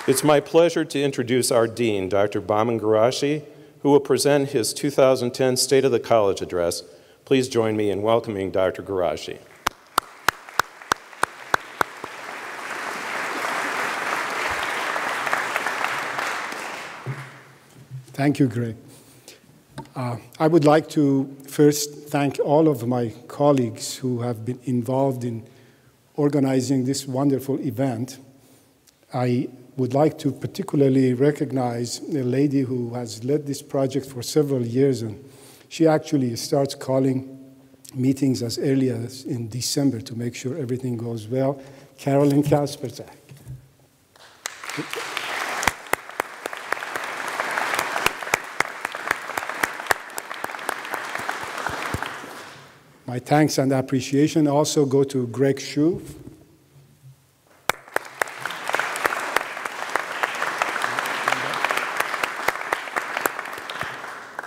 It's my pleasure to introduce our Dean, Dr. Bahman Ghorashi, who will present his 2010 State of the College Address. Please join me in welcoming Dr. Ghorashi. Thank you, Greg. I would like to first thank all of my colleagues who have been involved in organizing this wonderful event. I would like to particularly recognize a lady who has led this project for several years, and she actually starts calling meetings as early as in December to make sure everything goes well. Carolyn Kasperczak. My thanks and appreciation also go to Greg Shue,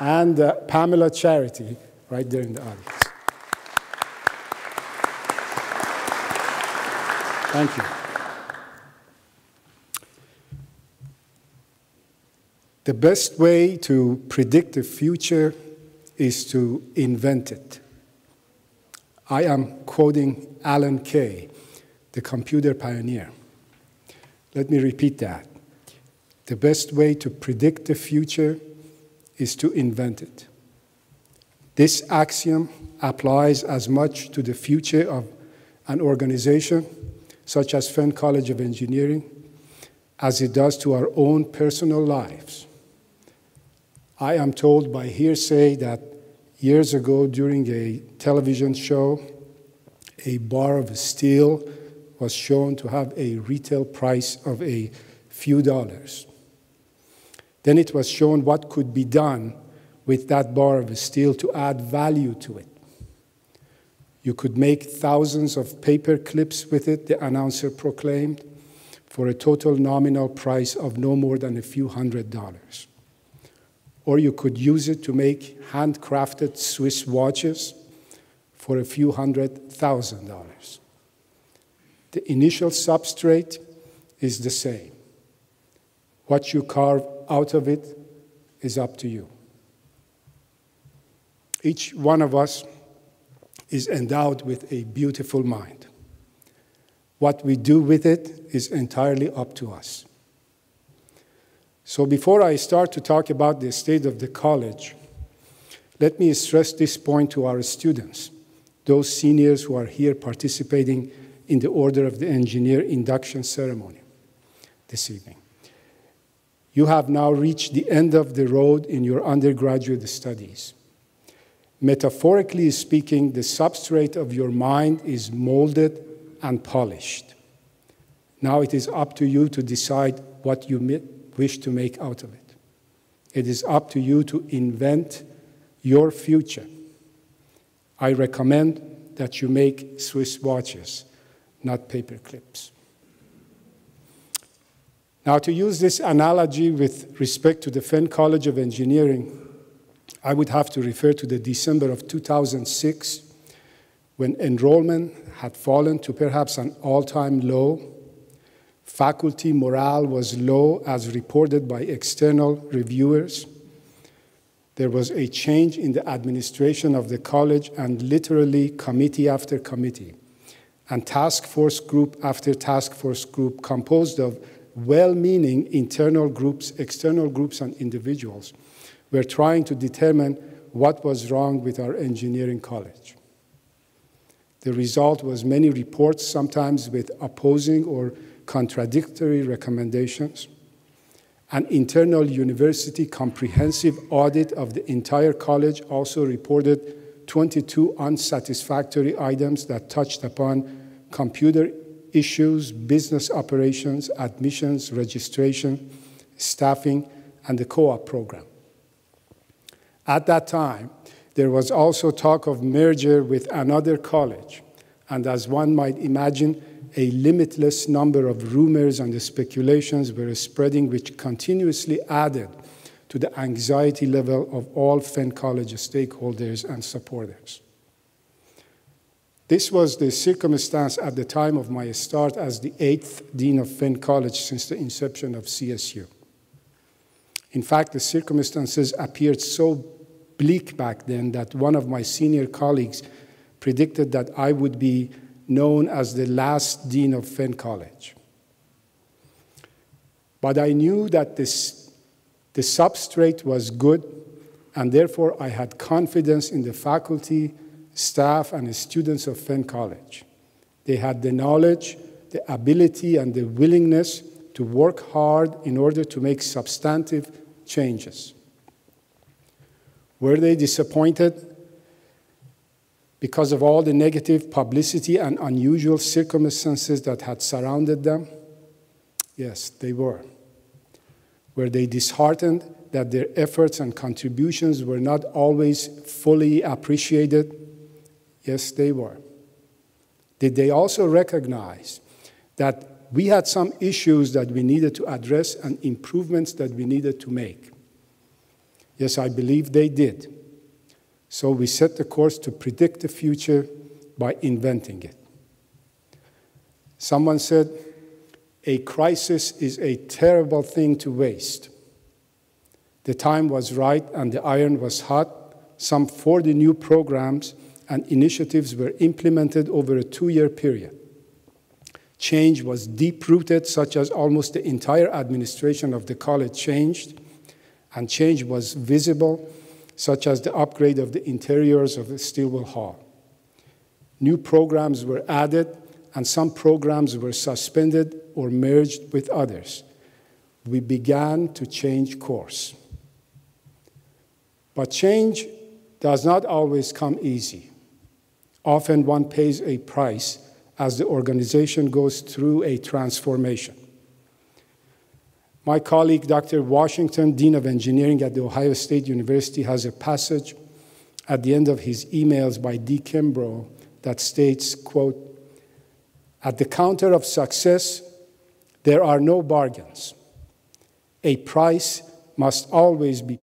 and Pamela Charity, right there in the audience. Thank you. The best way to predict the future is to invent it. I am quoting Alan Kay, the computer pioneer. Let me repeat that. The best way to predict the future is to invent it. This axiom applies as much to the future of an organization, such as Fenn College of Engineering, as it does to our own personal lives. I am told by hearsay that years ago, during a television show, a bar of steel was shown to have a retail price of a few dollars. Then it was shown what could be done with that bar of steel to add value to it. You could make thousands of paper clips with it, the announcer proclaimed, for a total nominal price of no more than a few $100s. Or you could use it to make handcrafted Swiss watches for a few $100,000. The initial substrate is the same. What you carve out of it is up to you. Each one of us is endowed with a beautiful mind. What we do with it is entirely up to us. So before I start to talk about the state of the college, let me stress this point to our students, those seniors who are here participating in the Order of the Engineer induction ceremony this evening. You have now reached the end of the road in your undergraduate studies. Metaphorically speaking, the substrate of your mind is molded and polished. Now it is up to you to decide what you wish to make out of it. It is up to you to invent your future. I recommend that you make Swiss watches, not paper clips. Now, to use this analogy with respect to the Fenn College of Engineering, I would have to refer to the December of 2006, when enrollment had fallen to perhaps an all-time low. Faculty morale was low, as reported by external reviewers. There was a change in the administration of the college, and literally committee after committee, and task force group after task force group composed of well-meaning internal groups, external groups, and individuals were trying to determine what was wrong with our engineering college. The result was many reports, sometimes with opposing or contradictory recommendations. An internal university comprehensive audit of the entire college also reported 22 unsatisfactory items that touched upon computer issues, business operations, admissions, registration, staffing, and the co-op program. At that time, there was also talk of merger with another college, and as one might imagine, a limitless number of rumors and speculations were spreading, which continuously added to the anxiety level of all Fenn College stakeholders and supporters. This was the circumstance at the time of my start as the 8th Dean of Fenn College since the inception of CSU. In fact, the circumstances appeared so bleak back then that one of my senior colleagues predicted that I would be known as the last Dean of Fenn College. But I knew that the substrate was good, and therefore I had confidence in the faculty, staff, and the students of Fenn College. They had the knowledge, the ability, and the willingness to work hard in order to make substantive changes. Were they disappointed because of all the negative publicity and unusual circumstances that had surrounded them? Yes, they were. Were they disheartened that their efforts and contributions were not always fully appreciated? Yes, they were. Did they also recognize that we had some issues that we needed to address and improvements that we needed to make? Yes, I believe they did. So we set the course to predict the future by inventing it. Someone said, a crisis is a terrible thing to waste. The time was right and the iron was hot. Some 40 new programs and initiatives were implemented over a 2-year period. Change was deep-rooted, such as almost the entire administration of the college changed, and change was visible, such as the upgrade of the interiors of the Stilwell Hall. New programs were added, and some programs were suspended or merged with others. We began to change course. But change does not always come easy. Often one pays a price as the organization goes through a transformation. My colleague, Dr. Washington, Dean of Engineering at The Ohio State University, has a passage at the end of his emails by D. Kimbrough that states, quote, "At the counter of success, there are no bargains. A price must always be